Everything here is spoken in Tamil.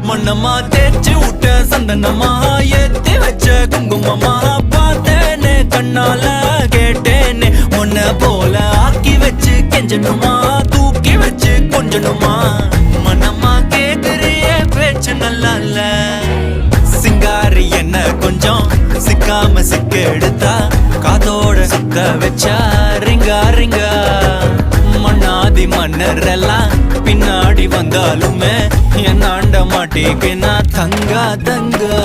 மண்ணம்மா தேய்ச்சி விட்ட சந்தனமா ஏத்தி வச்ச குங்குமமா பார்த்தேனே கண்ணால கேட்டேனே உன்ன போல ஆக்கி வச்சு கெஞ்சணுமா தூக்கி வச்சு கொஞ்சணுமா மனமா கேக்குறிய பேச்சு நல்லா இல்ல சிங்காரி என்ன கொஞ்சம் சிக்காம சிக்க எடுத்தா காதோட சுத்த வச்சா ரிங்கா ரிங்கா மண்ணாதி மன்னர் எல்லாம் பின்னாடி வந்தாலுமே என் ஆண்ட மாட்டேக்கு நான் தங்கா தங்கா